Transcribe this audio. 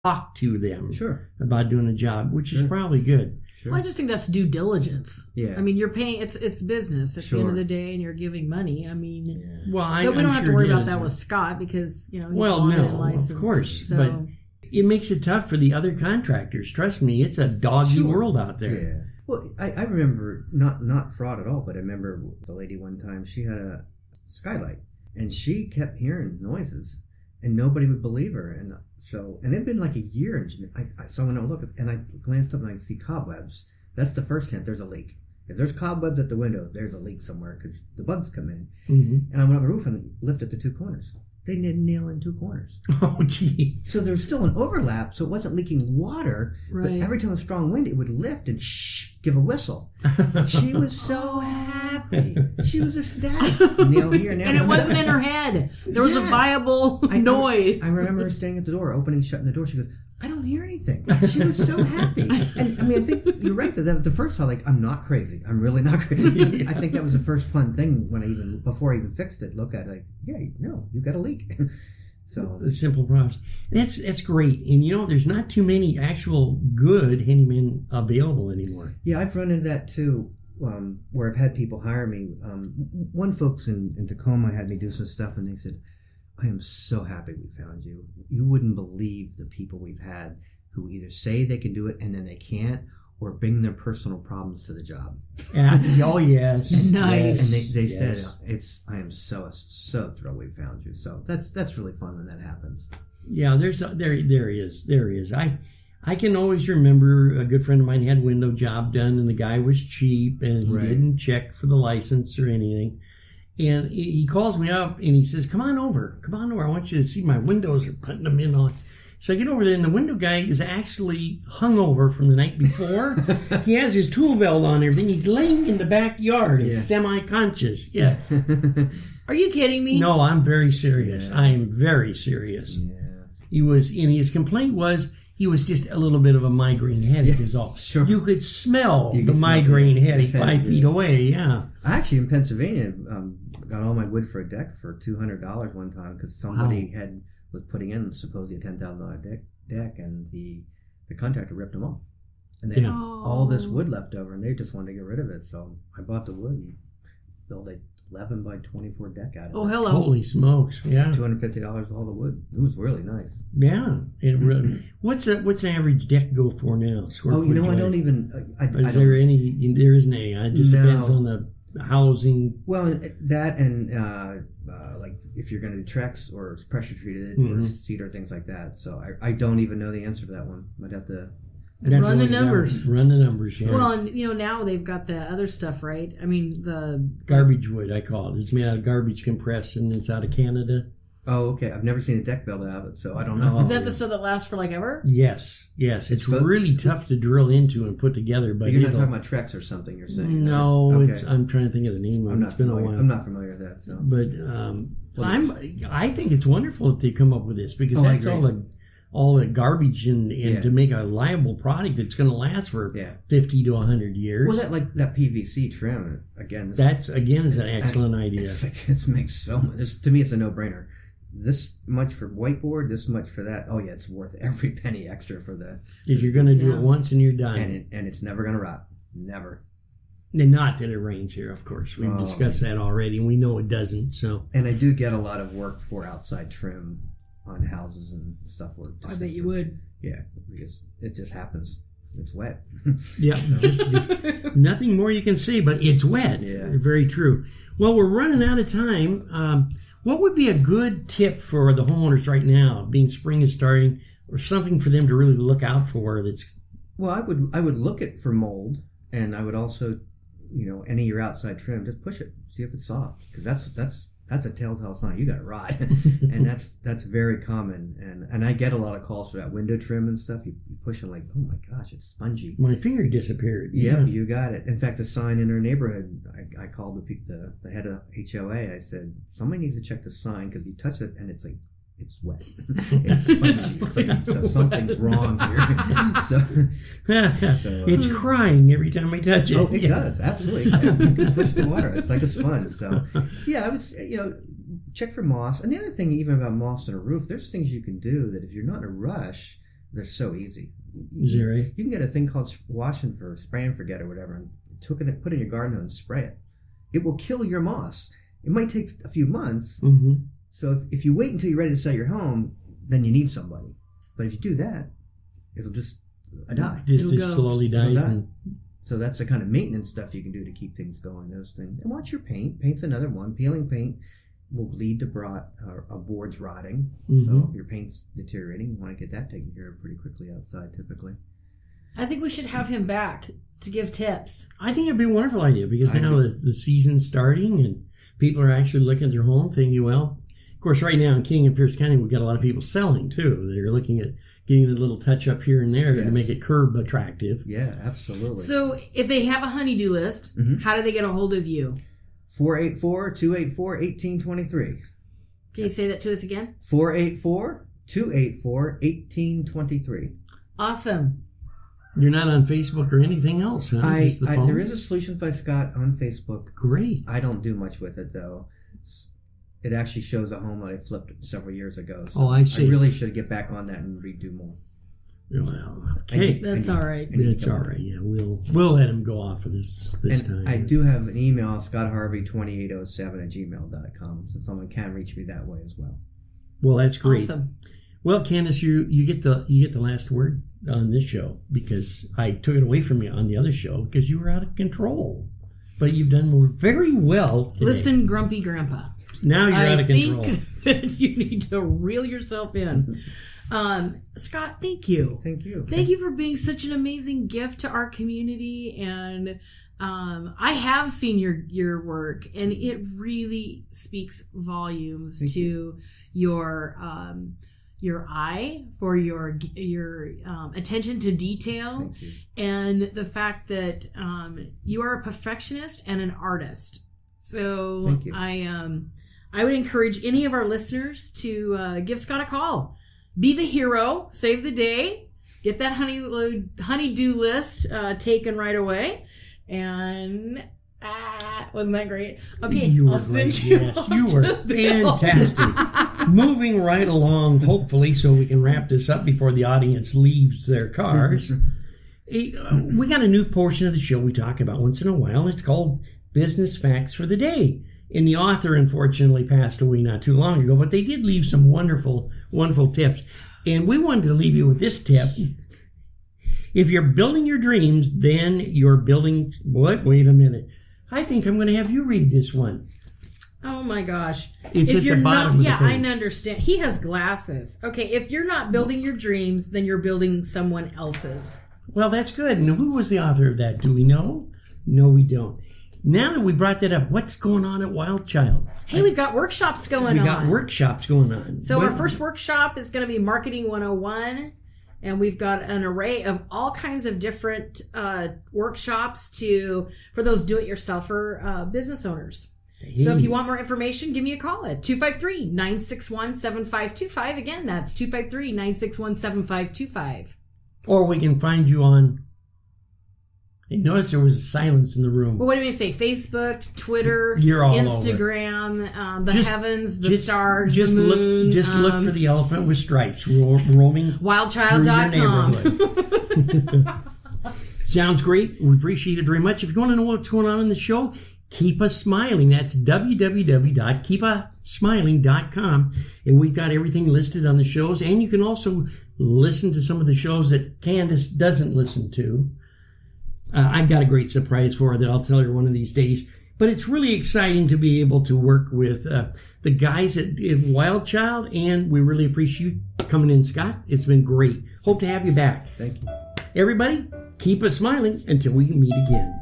talk to them Sure. about doing a job, which is probably good. Sure. Well, I just think that's due diligence. Yeah. I mean, you're paying. It's business at the end of the day, and you're giving money. I mean, Well, but we don't have to worry about that with with Scott because he's well, wanted no, and licensed. of course, So, but it makes it tough for the other contractors. Trust me, it's a doggy world out there. Yeah. Well, I remember not fraud at all, but I remember the lady one time, she had a skylight and she kept hearing noises and nobody would believe her. And it'd been like a year, and so when I look and I glanced up and I see cobwebs. That's the first hint. There's a leak. If there's cobwebs at the window, there's a leak somewhere because the bugs come in. Mm-hmm. And I went on the roof and lifted the two corners. They didn't nail in two corners. Oh, gee. So there's still an overlap, so it wasn't leaking water. Right. But every time a strong wind, it would lift and give a whistle. She was so happy. She was ecstatic. Nail here, nail and it there. wasn't in her head. There was a viable noise. I remember her staying at the door, opening, shutting the door. She goes, I don't hear anything. She was so happy. And I mean, I think you're right. The first thought, like, I'm not crazy. I'm really not crazy. I think that was the first fun thing before I even fixed it. Look at it, like, yeah, no, you got a leak. So simple problems. That's great. And there's not too many actual good handymen available anymore. yeah, I've run into that too. Where I've had people hire me. One folks in Tacoma had me do some stuff, and they said, I am so happy we found you. You wouldn't believe the people we've had who either say they can do it and then they can't, or bring their personal problems to the job. Oh, yes. Nice. And they said, I am so thrilled we found you. So that's really fun when that happens. Yeah, there is. I can always remember a good friend of mine had a window job done, and the guy was cheap, and he didn't check for the license or anything. And he calls me up and he says, come on over. I want you to see my windows are putting them in on. So I get over there, and the window guy is actually hungover from the night before. He has his tool belt on and everything. He's laying in the backyard. He's semi-conscious. Yeah. Are you kidding me? No, I'm very serious. I am very serious. Yeah. He was, and his complaint was he was just a little bit of a migraine headache is all. Sure. You could smell the migraine headache 5 feet away, yeah. I actually, in Pennsylvania, got all my wood for a deck for $200 one time because somebody was putting in supposedly a $10,000 deck, and the contractor ripped them off. And they had all this wood left over, and they just wanted to get rid of it. So I bought the wood and built a 11 by 24 deck out of it. Oh, hello. Holy smokes, yeah. $250 all the wood. It was really nice. Yeah. It really, what's an average deck go for now? Square footage? I don't even... There isn't any. It just depends on the housing. Well, that and like if you're going to do Trex or pressure treated or cedar, things like that. So I don't even know the answer to that one. I'd have to... Run the numbers. Run the numbers, yeah. Well, and now they've got the other stuff, right? I mean, the... Garbage wood, I call it. It's made out of garbage compressed, and it's out of Canada. Oh, okay. I've never seen a deck built out of it, so I don't know. Is that the stuff that lasts for like ever? Yes. It's really tough to drill into and put together. But you're not talking about Trex or something, you're saying? No, okay. I'm trying to think of the name of it. It's been a while. I'm not familiar with that. So. But I think it's wonderful that they come up with this because that's all the garbage and to make a liable product that's going to last for 50 to 100 years. Well, that PVC trim again. Is an excellent idea. It makes so much. To me, it's a no-brainer. This much for whiteboard, this much for that. Oh yeah, it's worth every penny extra for the. Because you're going to do it once and you're done, and it's never going to rot. Never. And not that it rains here, of course. We've discussed that already, and we know it doesn't. So. And I do get a lot of work for outside trim on houses and stuff. I bet you would. Yeah, because it just happens. It's wet. Yeah, just nothing more you can say, but it's wet. Yeah. Very true. Well, we're running out of time. What would be a good tip for the homeowners right now, being spring is starting, or something for them to really look out for? Well, I would look at for mold, and I would also, any of your outside trim, just push it, see if it's soft, because that's a telltale sign you got it rot, and that's very common. And I get a lot of calls for that window trim and stuff. You push it like, oh my gosh, it's spongy. My finger disappeared. Yeah, you got it. In fact, the sign in our neighborhood, I called the head of HOA. I said, somebody needs to check the sign because you touch it and it's like, it's wet. It's spongy. So something's wrong here. It's crying every time I touch it. Oh, it does. Absolutely. Yeah, you can push the water. It's like a sponge. So, yeah, I would say, check for moss. And the other thing, even about moss on a roof, there's things you can do that if you're not in a rush, They're so easy. Is that right? You can get a thing called wash and spray and forget or whatever, and put it in your garden hose and spray it. It will kill your moss. It might take a few months. Mm-hmm. So if you wait until you're ready to sell your home, then you need somebody. But if you do that, it'll just die. Just slowly dies. So that's the kind of maintenance stuff you can do to keep things going. Those things. And watch your paint. Paint's another one. Peeling paint will lead to boards rotting. Mm-hmm. So if your paint's deteriorating, you want to get that taken care of pretty quickly outside, typically. I think we should have him back to give tips. I think it'd be a wonderful idea because now the season's starting and people are actually looking at their home thinking, well, of course, right now in King and Pierce County, we've got a lot of people selling too. They're looking at getting the little touch up here and there to make it curb attractive. Yeah, absolutely. So if they have a honeydew list, how do they get a hold of you? 484-284-1823. Can you say that to us again? 484-284-1823. Awesome. You're not on Facebook or anything else, huh? Just the phone? There is a Solutions by Scott on Facebook. Great. I don't do much with it, though. It actually shows a home that I flipped several years ago. So I see. I really should get back on that and redo more. Well, okay. That's all right. That's all right. Yeah, we'll let him go off for this time. I do have an email, scottharvey2807@gmail.com, so someone can reach me that way as well. Well, that's great. Awesome. Well, Candace, you get the last word on this show because I took it away from you on the other show because you were out of control. But you've done very well today. Listen, Grumpy Grandpa. Now you're out of control. I think that you need to reel yourself in. Scott, thank you. Thank you. Thank you for being such an amazing gift to our community. And I have seen your work, and it really speaks volumes to your eye for your attention to detail, and the fact that you are a perfectionist and an artist. So thank you. I would encourage any of our listeners to give Scott a call. Be the hero. Save the day. Get that honeydew list taken right away. And wasn't that great? Okay, I'll send you. Yes, you were fantastic. Moving right along, hopefully, so we can wrap this up before the audience leaves their cars. We got a new portion of the show we talk about once in a while. It's called Business Facts for the Day. And the author, unfortunately, passed away not too long ago, but they did leave some wonderful, wonderful tips. And we wanted to leave you with this tip. If you're building your dreams, then you're building... What? Wait a minute. I think I'm going to have you read this one. Oh, my gosh. It's at the bottom of the page. Yeah, I understand. He has glasses. Okay, if you're not building your dreams, then you're building someone else's. Well, that's good. And who was the author of that? Do we know? No, we don't. Now that we brought that up, what's going on at Wild Child? Hey, we've got workshops going on. We got workshops going on. So our first workshop is going to be Marketing 101. And we've got an array of all kinds of different workshops for those do-it-yourselfer business owners. Hey. So if you want more information, give me a call at 253-961-7525. Again, that's 253-961-7525. Or we can find you on... And notice there was a silence in the room. Well, what do you say? Facebook, Twitter, You're all Instagram, over. Heavens, the stars, the moon. Look for the elephant with stripes roaming wildchild.com. Sounds great. We appreciate it very much. If you want to know what's going on in the show, Keep Us Smiling. That's www.keepusmiling.com. And we've got everything listed on the shows. And you can also listen to some of the shows that Candace doesn't listen to. I've got a great surprise for her that I'll tell her one of these days. But it's really exciting to be able to work with the guys at Wild Child, and we really appreciate you coming in, Scott. It's been great. Hope to have you back. Thank you. Everybody, keep us smiling until we meet again.